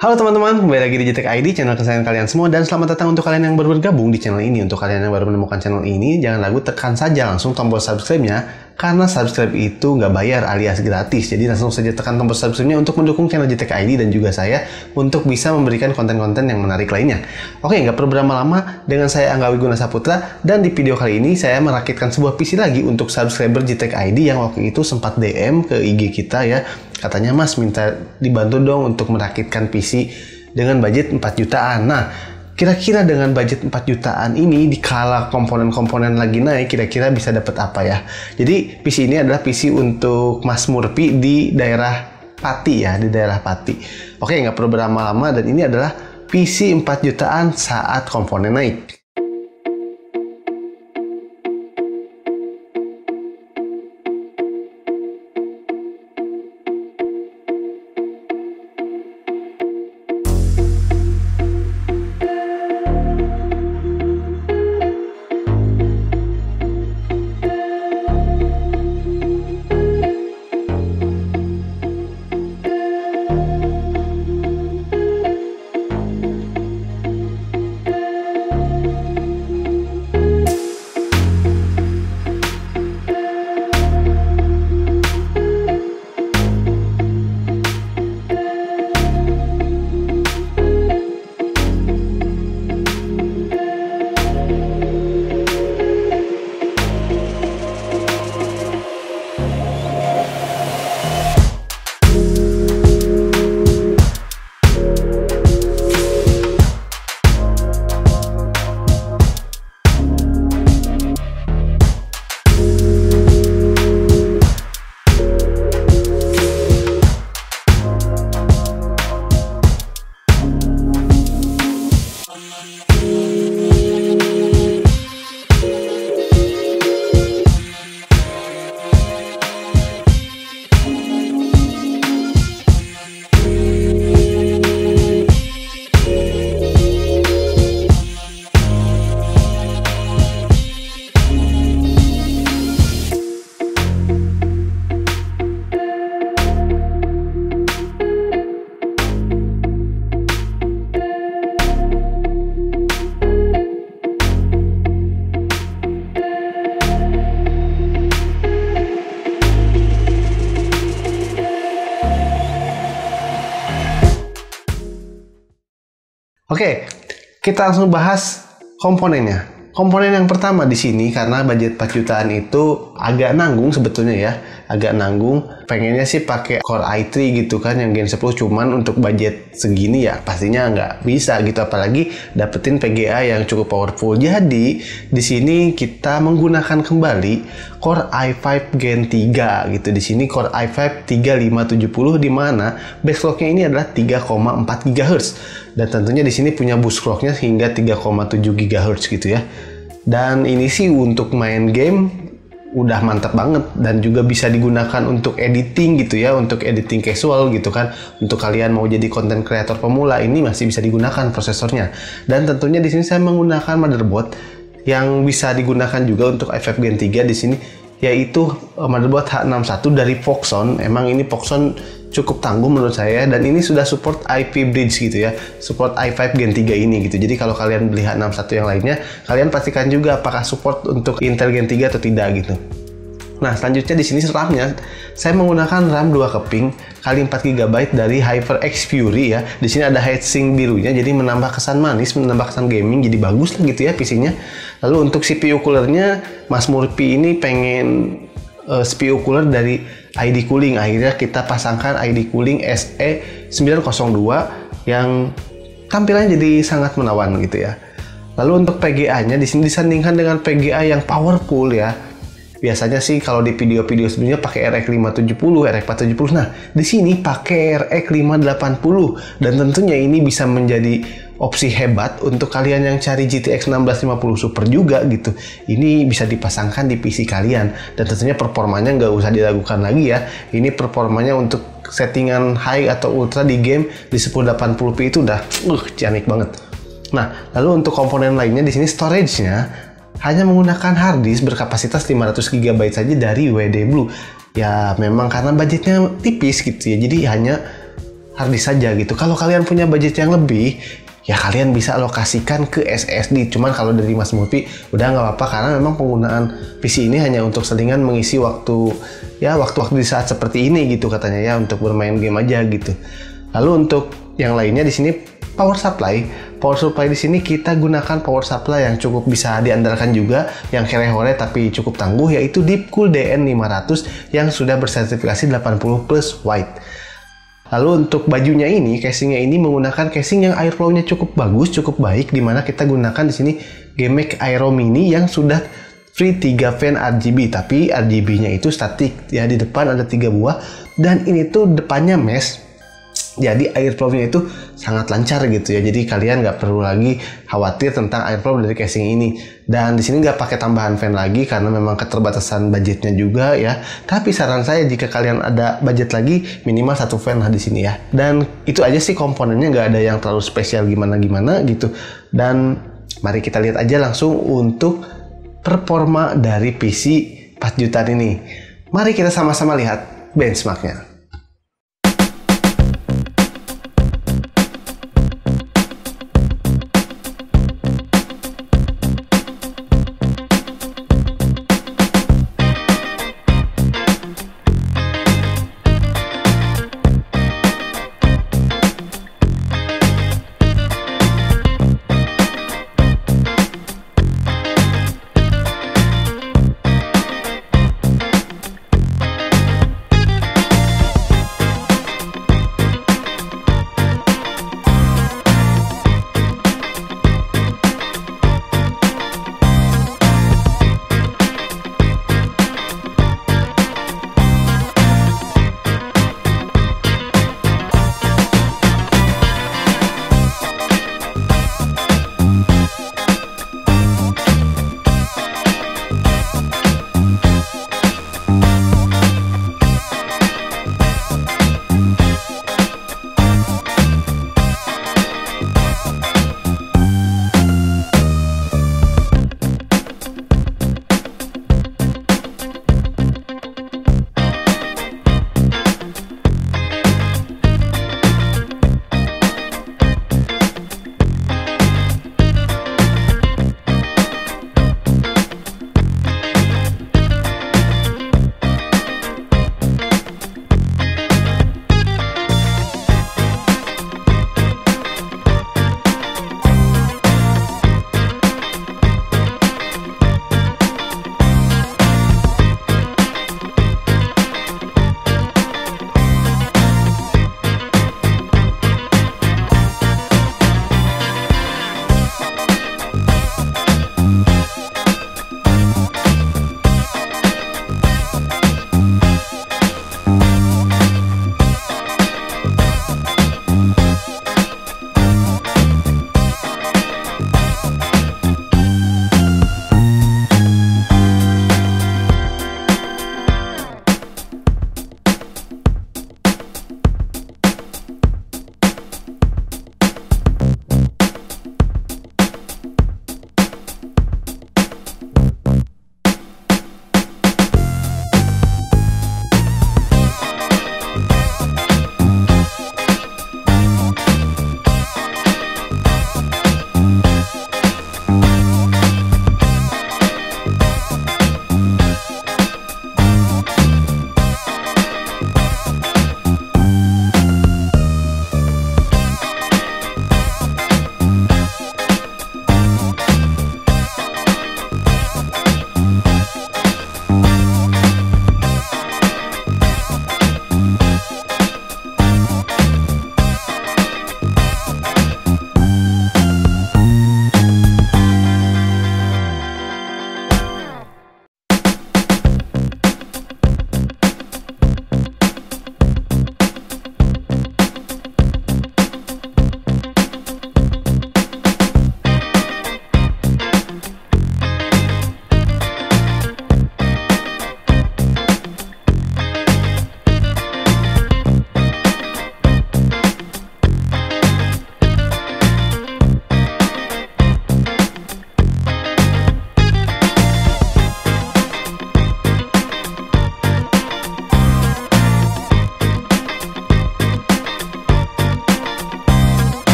Halo teman-teman, kembali lagi di JTK ID, channel kesayangan kalian semua, dan selamat datang untuk kalian yang baru bergabung di channel ini. Untuk kalian yang baru menemukan channel ini, jangan ragu tekan saja langsung tombol subscribe-nya, karena subscribe itu nggak bayar alias gratis. Jadi langsung saja tekan tombol subscribe-nya untuk mendukung channel JTK ID dan juga saya untuk bisa memberikan konten-konten yang menarik lainnya. Oke, nggak perlu berlama-lama, dengan saya Angga Wiguna Saputra, dan di video kali ini saya merakitkan sebuah PC lagi untuk subscriber JTK ID yang waktu itu sempat DM ke IG kita ya. Katanya, Mas, minta dibantu dong untuk merakitkan PC dengan budget 4 jutaan. Nah, kira-kira dengan budget 4 jutaan ini, dikala komponen-komponen lagi naik, kira-kira bisa dapat apa ya? Jadi, PC ini adalah PC untuk Mas Murphy di daerah Pati ya, di daerah Pati. Oke, nggak perlu berlama-lama, dan ini adalah PC 4 jutaan saat komponen naik. Oke, kita langsung bahas komponennya. Komponen yang pertama di sini, karena budget 4 jutaan itu agak nanggung sebetulnya ya, agak nanggung. Pengennya sih pakai Core i3 gitu kan, yang Gen 10, cuman untuk budget segini ya pastinya nggak bisa gitu, apalagi dapetin PGA yang cukup powerful. Jadi di sini kita menggunakan kembali Core i5 Gen 3 gitu. Di sini Core i5 3570, di mana base clock-nya ini adalah 3,4 GHz. Dan tentunya di sini punya boost clock-nya hingga 3,7 GHz gitu ya. Dan ini sih untuk main game udah mantap banget, dan juga bisa digunakan untuk editing gitu ya, untuk editing casual gitu kan. Untuk kalian mau jadi content creator pemula, ini masih bisa digunakan prosesornya. Dan tentunya di sini saya menggunakan motherboard yang bisa digunakan juga untuk i5 Gen 3 di sini, yaitu motherboard H61 dari Foxon. Emang ini Foxon cukup tangguh menurut saya, dan ini sudah support IP bridge gitu ya, support i5 Gen 3 ini gitu. Jadi kalau kalian beli H61 yang lainnya, kalian pastikan juga apakah support untuk Intel Gen 3 atau tidak gitu. Nah, selanjutnya di sini RAM-nya, saya menggunakan RAM 2 keping kali 4 GB dari HyperX Fury ya. Di sini ada heatsink birunya, jadi menambah kesan manis, menambah kesan gaming, jadi bagus lah gitu ya PC-nya. Lalu untuk CPU coolernya, Mas Murphy ini pengen CPU cooler dari ID Cooling. Akhirnya kita pasangkan ID Cooling SE902 yang tampilannya jadi sangat menawan gitu ya. Lalu untuk PGA-nya di sini disandingkan dengan PGA yang powerful ya. Biasanya sih kalau di video-video sebelumnya pakai RX 570, RX 470. Nah, di sini pakai RX 580, dan tentunya ini bisa menjadi opsi hebat untuk kalian yang cari GTX 1650 Super juga gitu. Ini bisa dipasangkan di PC kalian, dan tentunya performanya nggak usah diragukan lagi ya. Ini performanya untuk settingan high atau ultra di game di 1080p itu udah ciamik banget. Nah, lalu untuk komponen lainnya di sini storage-nya hanya menggunakan hard disk berkapasitas 500 GB saja dari WD Blue. Ya memang karena budgetnya tipis gitu ya, jadi hanya harddisk saja gitu. Kalau kalian punya budget yang lebih, ya kalian bisa alokasikan ke SSD. Cuman kalau dari Mas Murphy udah nggak apa-apa, karena memang penggunaan PC ini hanya untuk selingan mengisi waktu di saat seperti ini gitu katanya ya, untuk bermain game aja gitu. Lalu untuk yang lainnya di sini power supply di sini kita gunakan power supply yang cukup bisa diandalkan juga, yang hore-hore tapi cukup tangguh, yaitu Deepcool DN500 yang sudah bersertifikasi 80 plus white. Lalu untuk bajunya ini, casingnya ini menggunakan casing yang airflow-nya cukup bagus, cukup baik, dimana kita gunakan di sini GMAX Aero Mini yang sudah free 3 fan RGB, tapi RGB-nya itu statik ya, di depan ada 3 buah, dan ini tuh depannya mesh. Jadi airflow-nya itu sangat lancar gitu ya. Jadi kalian nggak perlu lagi khawatir tentang airflow dari casing ini. Dan di sini nggak pakai tambahan fan lagi karena memang keterbatasan budgetnya juga ya. Tapi saran saya jika kalian ada budget lagi, minimal 1 fan lah di sini ya. Dan itu aja sih komponennya, nggak ada yang terlalu spesial gimana-gimana gitu. Dan mari kita lihat aja langsung untuk performa dari PC 4 jutaan ini. Mari kita sama-sama lihat benchmarknya.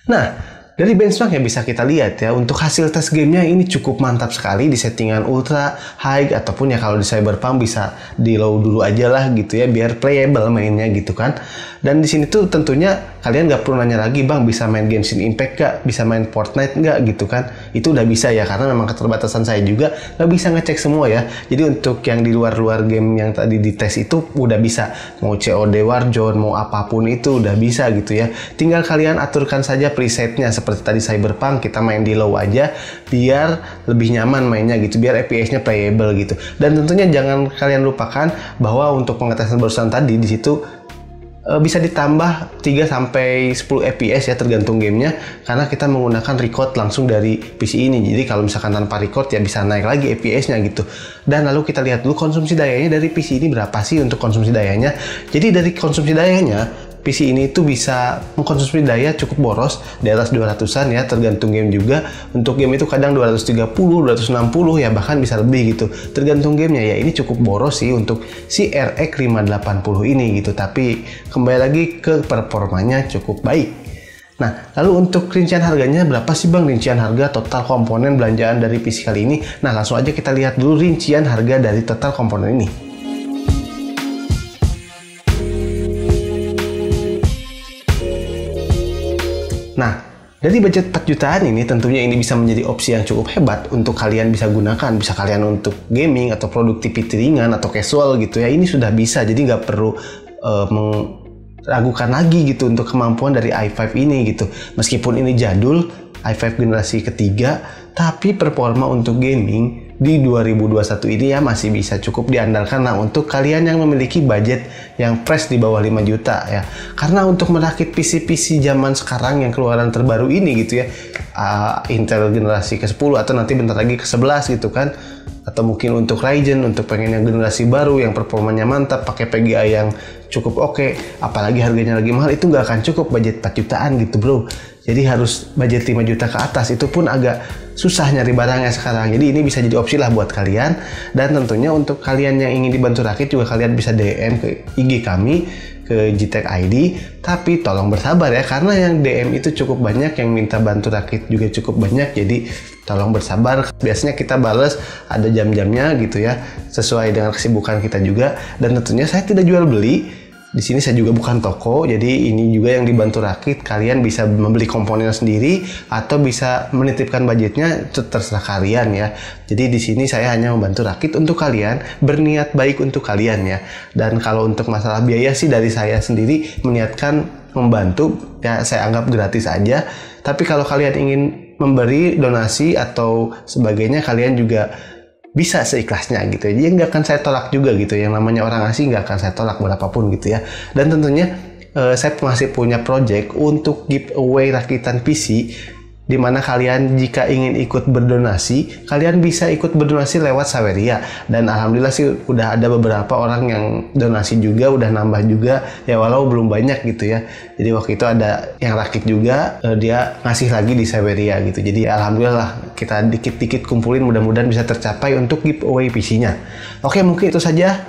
Nah, dari benchmark yang bisa kita lihat ya, untuk hasil tes gamenya ini cukup mantap sekali di settingan ultra, high, ataupun ya kalau di Cyberpunk bisa di low dulu aja lah gitu ya, biar playable mainnya gitu kan. Dan di sini tuh tentunya kalian nggak perlu nanya lagi, bang bisa main Genshin Impact nggak, bisa main Fortnite nggak gitu kan. Itu udah bisa ya, karena memang keterbatasan saya juga nggak bisa ngecek semua ya. Jadi untuk yang di luar-luar game yang tadi dites itu udah bisa, mau COD Warzone, mau apapun itu udah bisa gitu ya. Tinggal kalian aturkan saja presetnya, seperti tadi Cyberpunk kita main di low aja biar lebih nyaman mainnya gitu, biar FPS-nya playable gitu. Dan tentunya jangan kalian lupakan bahwa untuk pengetesan barusan tadi di situ bisa ditambah 3 sampai 10 FPS ya, tergantung gamenya, karena kita menggunakan record langsung dari PC ini. Jadi kalau misalkan tanpa record ya bisa naik lagi FPS-nya gitu. Dan lalu kita lihat dulu konsumsi dayanya dari PC ini berapa sih untuk konsumsi dayanya. Jadi dari konsumsi dayanya PC ini itu bisa mengkonsumsi daya cukup boros di atas 200-an ya, tergantung game juga. Untuk game itu kadang 230, 260 ya, bahkan bisa lebih gitu. Tergantung gamenya ya, ini cukup boros sih untuk si RX 580 ini gitu. Tapi kembali lagi ke performanya cukup baik. Nah, lalu untuk rincian harganya berapa sih bang, rincian harga total komponen belanjaan dari PC kali ini? Nah, langsung aja kita lihat dulu rincian harga dari total komponen ini. Nah, dari budget 4 jutaan ini tentunya ini bisa menjadi opsi yang cukup hebat untuk kalian bisa gunakan. Bisa kalian untuk gaming atau productivity ringan atau casual gitu ya. Ini sudah bisa, jadi nggak perlu meragukan lagi gitu untuk kemampuan dari i5 ini gitu. Meskipun ini jadul, i5 generasi ketiga, tapi performa untuk gaming di 2021 ini ya masih bisa cukup diandalkan lah untuk kalian yang memiliki budget yang fresh di bawah 5 juta ya. Karena untuk merakit PC-PC zaman sekarang yang keluaran terbaru ini gitu ya, Intel generasi ke-10 atau nanti bentar lagi ke-11 gitu kan, atau mungkin untuk Ryzen, untuk pengen yang generasi baru yang performanya mantap pakai PGA yang cukup oke, apalagi harganya lagi mahal, itu nggak akan cukup budget 4 jutaan gitu bro. Jadi harus budget 5 juta ke atas, itu pun agak susah nyari barangnya sekarang. Jadi ini bisa jadi opsi lah buat kalian. Dan tentunya untuk kalian yang ingin dibantu rakit juga kalian bisa DM ke IG kami, ke GTech ID. Tapi tolong bersabar ya, karena yang DM itu cukup banyak, yang minta bantu rakit juga cukup banyak. Jadi tolong bersabar. Biasanya kita bales ada jam-jamnya gitu ya, sesuai dengan kesibukan kita juga. Dan tentunya saya tidak jual beli. Di sini saya juga bukan toko, jadi ini juga yang dibantu rakit. Kalian bisa membeli komponennya sendiri atau bisa menitipkan budgetnya, terserah kalian ya. Jadi di sini saya hanya membantu rakit untuk kalian, berniat baik untuk kalian ya. Dan kalau untuk masalah biaya sih dari saya sendiri meniatkan membantu ya, saya anggap gratis aja. Tapi kalau kalian ingin memberi donasi atau sebagainya, kalian juga bisa seikhlasnya gitu ya. Jadi nggak akan saya tolak juga gitu. Yang namanya orang asing nggak akan saya tolak berapapun gitu ya. Dan tentunya saya masih punya project untuk giveaway rakitan PC, di mana kalian jika ingin ikut berdonasi, kalian bisa ikut berdonasi lewat Saweria. Dan alhamdulillah sih udah ada beberapa orang yang donasi juga, udah nambah juga ya, walau belum banyak gitu ya. Jadi waktu itu ada yang rakit juga, dia ngasih lagi di Saweria gitu. Jadi alhamdulillah kita dikit-dikit kumpulin, mudah-mudahan bisa tercapai untuk giveaway PC-nya. Oke, mungkin itu saja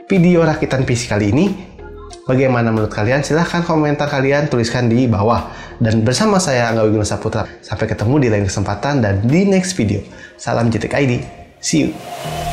video rakitan PC kali ini. Bagaimana menurut kalian? Silahkan komentar kalian, tuliskan di bawah. Dan bersama saya Angga Wiguna Saputra, sampai ketemu di lain kesempatan dan di next video. Salam GTech ID, see you!